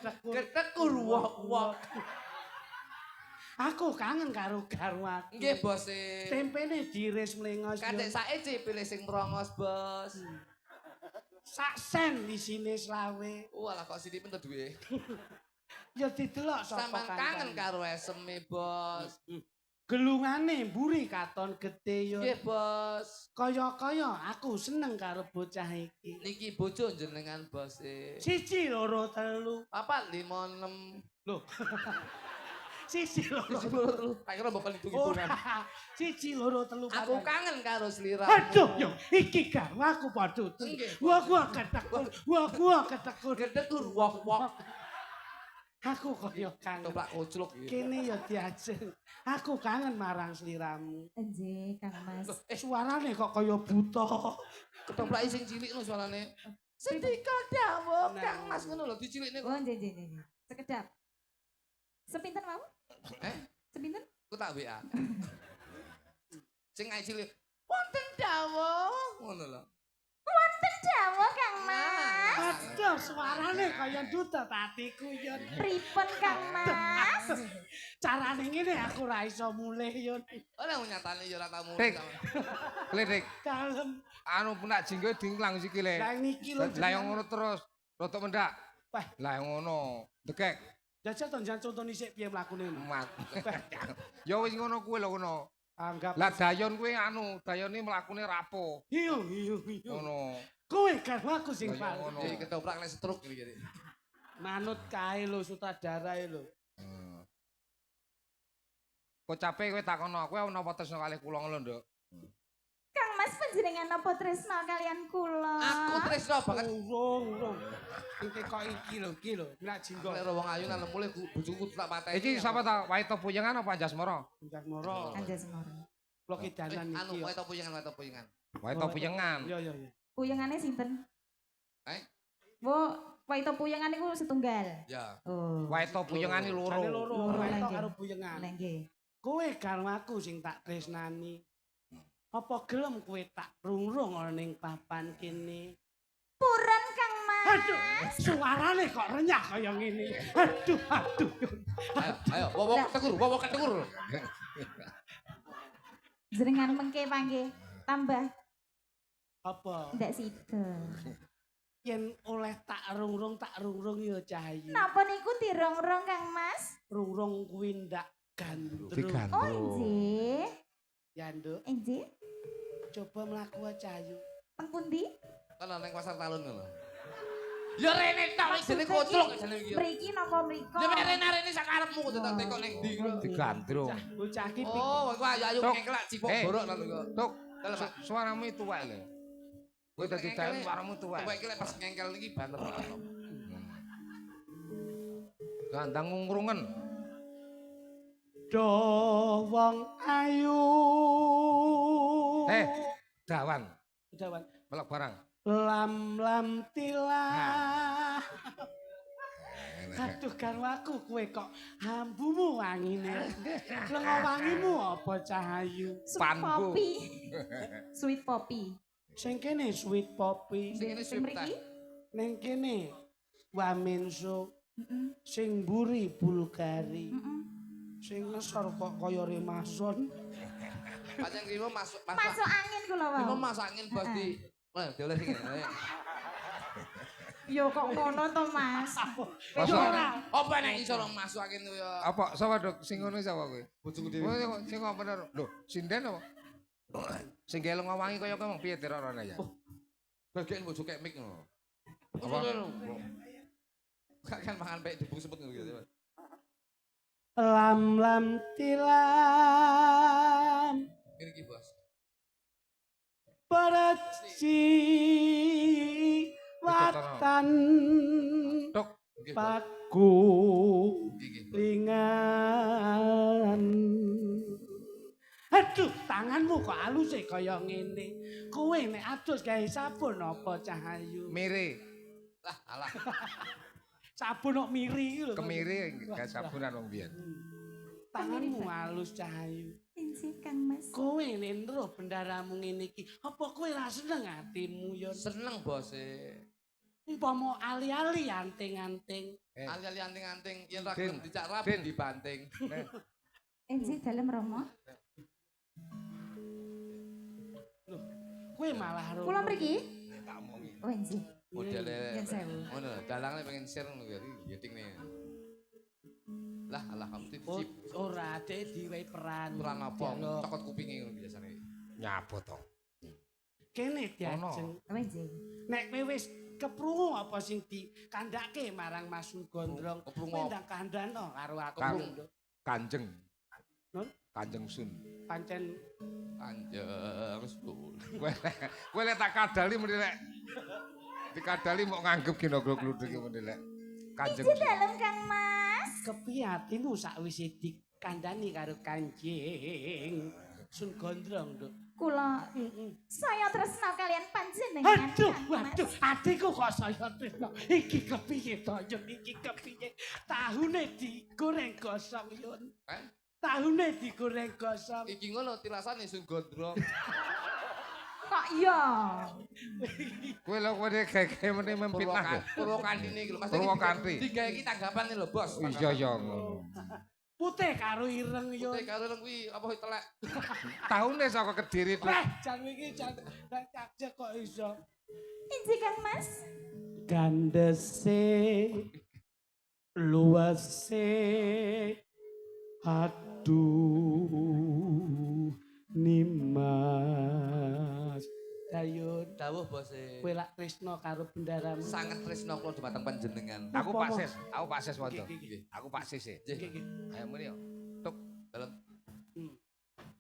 Ketekur wok-wok. Aku kangen karo garwaku. Nggih, Bos. E. Tempene diiris mlengos. Kadek saiki pilih sing merongos, Bos. Sak sen isine slawe. Walah kok sithik pun duwe. Ya didelok sapa Sampeyan kangen karo eseme, Bos. Gelungane mburi katon gedhe yo. Nggih, Bos. Kaya-kaya aku seneng karo bocah iki. Niki bojo jenengan, Bos. E. 1 2 3. 4 5 6. Loh. 1 2 3. Tak kira bakal hitung-hitungan. 1 2 3. Aku kangen karo sliramu. Aduh, yo iki garwaku padha. Wah ketekun. Wah ketekun. Ketekur wok-wok. Aku kaya kangen. Toplak kocluk iki. Kene ya diajeng. Aku kangen marang sliramu. Nggih, Kang Mas. Suarane kok kaya buta. Ketoplake sing cilik no suarane. Sedika dawuh Kang Mas ngono lho dicilikne Oh, kok. nggih. Sekedap. Sepinten mau? Sepinten? Ku tak WA. Sing ae cilik. Wonten dawuh ngono lho. Wonten dawuh Kang Mas. Aduh, suarane kaya duta atiku yo. Pripun Kang Mas? Carane ngene aku ora iso mulih yo. Ora nyatane ya ora tamu. Dik. Klitik. Dalem. Anu punak jinggo dingklang sikile. Lah niki lho. Lah yang ngono terus. Rotok mendak. Wah. Lah yang ngono. Dekek. Jajal to njan contoh sik piye mlakune. Mat. Ya wis ngono kuwi lho ngono. Anggap. Lah dayon kuwi anu, dayone mlakune rapuh. Iyo. Ngono. Kowe garwaku sing Lah, ya paling. ngono. Iki ketoprak nek stroke iki. Manut kae lho sutradarae lho. Kok capek kowe takono, kowe ana apa tresno kalih kula ngono, Nduk? Kang Mas panjenengan napa tresna kalian kula? Aku tresno banget. Urung. Iki kok iki lho. Nek jinggo. Nek wong ayu nang mulih bojoku tak pateni. Iki sapa ta? Waito puyengan apa Anjasmara? Njak moro. Anjasmara. Kula kidanan Anu iki. wae to puyengan. Waito puyengan. Iya. Puyengane sinten? Eh? Waito puyengan niku setunggal. Ya. Oh. Waito puyengane Jane loro. loro. Loro Wae lagi. karo buyengan. Lah nggih. Kowe garwaku sing tak tresnani. Apa gelem kowe tak rungrung ana ning papan kene? Purun Kang Mas. Aduh, suarane kok renyah kaya ngene. Aduh. Ayo, wowok ketekur. Jenengan mengke pangge tambah Apa? ndak sida. Yen oleh tak rungrung ya Cahayu. Napa niku dirongrong Kang Mas? Rungrung kuwi ndak gandrung. Oh nggih. Ya, Nduk. Nggih. Coba mlaku wae Cahayu. Teng pundi? Kan ning pasar talun lho. Ya rene tok iki jenenge kocluk jenenge iki. Mriki napa mriko? Ya rene sakarepmu kudu tak tekok ning ndi lho. Digandrung. Bocah iki Oh, kowe ayu Tok. ngengkelak cipok Eh. borok nang lho. Tuk, Dalam, Pak. suaramu itu wae lho. Kowe dadi dalan suaramu tuwek. Kowe iki lek pas ngengkel iki banter. Gandang ngungkrungen. do wong ayu. Dawan. Jawan. Melok barang. Lam tilah. Aduh garwaku kowe kok hambumu wangine. Lengo wangimu apa Cahayu? Sweet poppy. Sweet poppy. Sing kene sweet poppy. Sing kene Sing sweet mriki? Ning kene wamenso. Heeh. Sing mburi Bulgari. Heeh. Sing ngesor kok kaya Remason. Pancen kiwa masuk Masuk angin kula wae. Kiwa masuk angin bos di. Wah, dioleh sing ngene. Yo kok ngono to Mas. Masuk ora. Apa nek iso masuk angin ku ya? Apa sapa Dok sing ngono sapa kowe? Bojoku Kowe dhewe. sing apa bener? Lho, sinden apa? Sing gelem ngawangi kaya kowe piye dirorone ya? Bagian bojo kek mik ngono. Apa? Gak kan mangan pek dibung sepet ngono gitu. Lam tilam. Ngene iki, Bos. Paraci watan Dok, Nggih, Bos. paku Nggih, Bos. lingan. Aduh, tanganmu kok halus kaya ngene. Kowe nek adus gawe sabun apa Cahayu? mire, Lah, alah. Sabun kok miri lho. kemire gak sabunan wong biyen. Tanganmu halus Cahayu. Injih Kang Mas. Kowe nek ndro bendaramu ngene iki, apa kowe ra seneng atimu ya? Seneng, Bos. Umpama ali-ali anting-anting. Ali-ali anting-anting yen ra Din. gelem dicak rapi dibanting. Enji dalem Romo. Kowe malah Kula mriki. Oh enji. Modele Yen sewu. ngono lho, dalange pengen share ngono ya ting nih. Lah alhamdulillah Oh, sip. ora dek diwehi peran. Kurang apa? Dialog. Cokot kupinge ngono biasane. Nyabot to. Kene diajeng. Oh enji. Nek kowe wis keprungu apa sing dikandhake marang Mas Gondrong, Keprungu kowe apa? ndang kandhano karo aku. Kang- Kanjeng. Nun? Kanjeng Sun. Pancen Kanjeng Sul. Kowe lek tak kadali mesti lek dikadali mau nganggep gino gluduk iki mesti lek. Kanjeng Enji Sun. dalem Kang Mas. kepiye atimu sakwise dikandhani karo Kanjeng Sun Gondrong, Nduk. Kula Heeh. saya tresna kalian panjenengan. Aduh, Kang Mas. waduh, atiku kok saya tresno. Iki kepiye to, Yun? Iki kepiye? Tahune digoreng gosong, Yun. Tahune digoreng gosong. Iki ngono tirasane Sun Gondrong. Kok iya? Kowe lho kowe gege meni mempitnah. Purwokanthi iki lho. Mas Purwokanthi. Digawe iki tanggapan lho, Bos. Iya ya ngono. Putih karo ireng, Yun. Putih karo kuwi apa telek. Taune saka Kediri tuh. Jan iki jan cak kok iso. Enji Kang Mas. Gandese luase aduh nimas Dayun Dawuh bose. kowe lak tresno karo bendaramu Sangat tresno kula dumateng panjenengan. Aku Pak Sis, Wanto. Nggih, Aku Pak Sis e. Nggih. nggih. Ayo muni yo. Tuk Dalem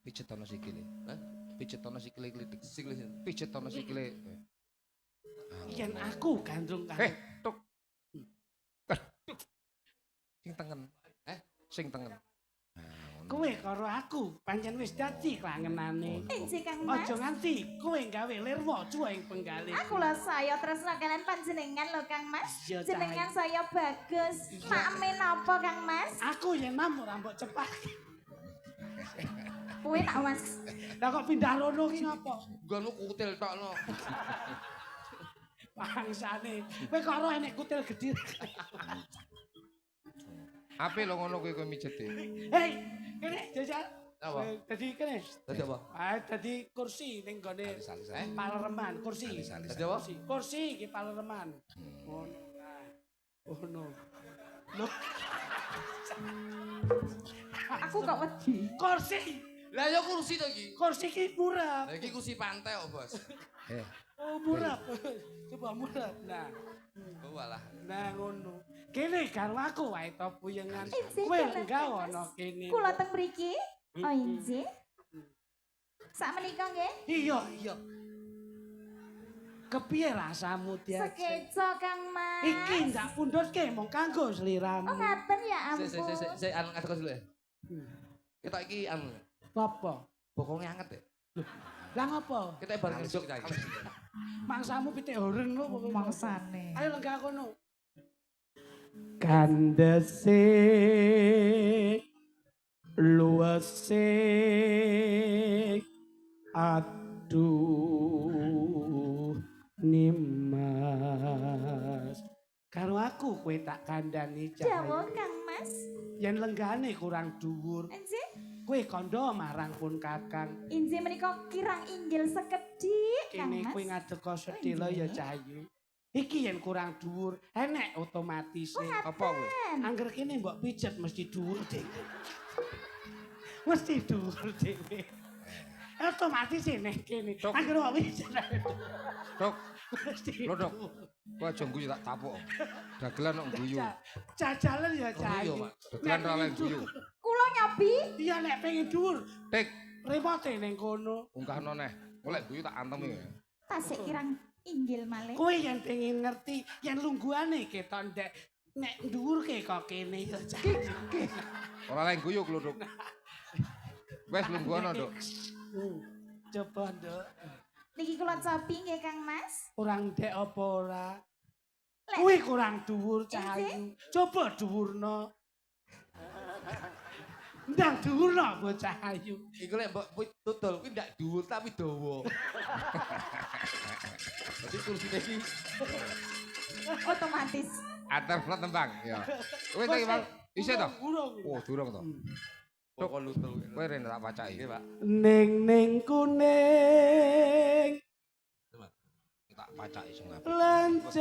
pijetono sikile. Hah? Pijetono sikile klitik. sikile sini. Pijetono sikile. Yen aku gandrung karo Tuk. Sing tengen. Sing tengen. kowe karo aku pancen wis dadi klangenane Enji Kang Mas. aja nganti kowe gawe lirwa cuwing penggalih Aku lah saya tresna kalian panjenengan lho Kang Mas. Iya, Jenengan saya bagus. Iya. Makme napa Kang Mas? aku yen namur mbok cepak Kuwi nak Mas. lah kok pindah rono ki ngopo Nggonmu kutil tokno. bangsane kowe karo enek kutil gedhi Ape lho ngono kowe mijete. hei kene jajal Apa? dadi kene Dadi apa? dadi kursi ning gone Alis-alis. palereman kursi Alis-alis. Dadi apa? kursi iki palereman ngono nah ngono lho Aku kok wedi. kursi Lah ya kursi to iki. kursi ki murah Lah iki kursi pantai kok, Bos. oh murah coba murah nah Oh walah. nah ngono kene karo aku wae to puyengan Enji kowe dalem enggak Kang Mas. ono kene Kula teng mriki. Oh enji. Sak menika nggih. iya iya kepiye rasamu dia Sekeca Kang Mas. iki ndak pundhutke mung kanggo Oh sliramu ngaten ya ampun. Saya anu ngadeg dulu ya. Kita iki anu apa bokonge anget ya. lah ngopo Kita bareng ngedok cah iki. mangsamu pitik horeng lho pokoknya. Mangsane. Ayo lenggah kono. Kandese luase aduh nimas karo aku kowe tak kandhani Jawa cahaya Kang Mas. yen lenggane kurang dhuwur Enji. kowe kandha marang pun kakang Inji menika kirang inggil sekedhik Kang kene Mas. kowe ngadeka sedhela ya Cahayu. Iki yen kurang dhuwur, enek otomatis. Apa kowe? Angger kene mbok pijet mesti dhuwur dhewe. Mesti dhuwur dhewe. Otomatis nek kene. Tok. Angger mbok pijet. Tuk, Mesti. lho Dok. Kowe aja guyu tak tapuk. Dagelan kok guyu. Jajalan ya Cahayu. Pak. Dagelan ora oleh guyu. Kula nyobi. Iya nek pengen dhuwur, Tik, remote ning kono. ungkahno neh. Golek guyu tak antem ya. Tasik kirang inggil malih. Kowe yen pengen ngerti, yen lungguhane keton ndek nek dhuwurke kok kene ya Cahayu. Ora oleh guyu kluduk. Wes lungguhno, Dok. Coba, Nduk. Niki kula cobi nggih Kang Mas. Kurang dek apa ora? Lek- Kuwi kurang dhuwur Cahayu. Coba dhuwurno. Ndang dhuwurno mbok Cahayu. Iku lek mbok tutul kuwi ndak dhuwur tapi dawa. Jadi kursine iki Otomatis. Atur plot tembang ya. Kowe ta iki, Bang? Isih to? Urung. Oh, durung to. Pokok lutul. Kowe rene tak pacaki. Nggih, Pak. Ning kuning Tak pacaki sing apik. lancet